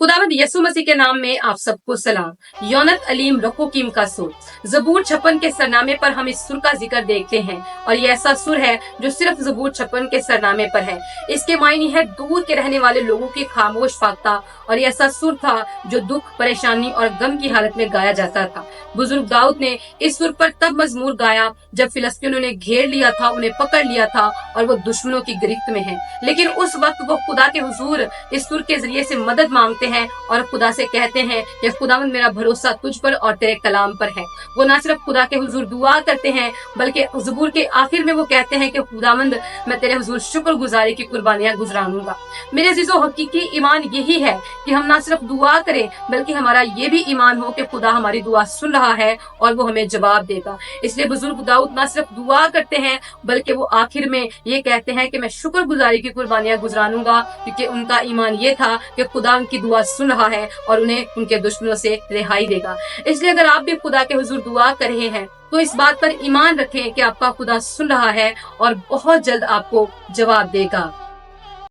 खुदावंद यसु मसीह के नाम में आप सबको सलाम। यौनत अलीम रकोकीम का सुर ज़बूर 56 के सरनामे पर हम इस सुर का जिक्र देखते हैं और ये ऐसा सुर है जो सिर्फ ज़बूर 56 के सरनामे पर है। इसके मायने है दूर के रहने वाले लोगों की खामोश फाख्ता, और ये ऐसा सुर था जो दुख, परेशानी और गम की हालत में गाया जाता था। बुजुर्ग दाऊद ने इस सुर पर तब मजमूर गाया जब फिलिस्तीनियों ने घेर लिया था, उन्हें पकड़ लिया था और वो दुश्मनों की गिरफ्त में है। लेकिन उस वक्त वो खुदा के हुजूर इस सुर के जरिए से मदद मांगते हैं और खुदा से कहते हैं कि खुदावंद मेरा भरोसा तुझ पर और तेरे कलाम पर है। वो ना सिर्फ खुदा के हुजूर दुआ करते हैं बल्कि ज़बूर के आखिर में वो कहते हैं कि खुदावंद मैं तेरे हुजूर शुक्रगुजारी की कुर्बानियां गुजरानूंगा। मेरे अजीजों, हकीकी ईमान यही है कि हम ना सिर्फ दुआ करें बल्कि हमारा ये भी ईमान हो कि खुदा हमारी दुआ सुन रहा है और वो हमें जवाब देगा। इसलिए बुजुर्ग दाऊद ना सिर्फ दुआ करते हैं बल्कि वो आखिर में ये कहते हैं कि मैं शुक्रगुजारी की कुर्बानियां गुजरानूंगा, क्योंकि उनका ईमान ये था कि खुदा उनकी दुआ सुन रहा है और उन्हें उनके दुश्मनों से रिहाई देगा। इसलिए अगर आप भी खुदा के हुजूर दुआ कर रहे हैं तो इस बात पर ईमान रखें कि आपका खुदा सुन रहा है और बहुत जल्द आपको जवाब देगा।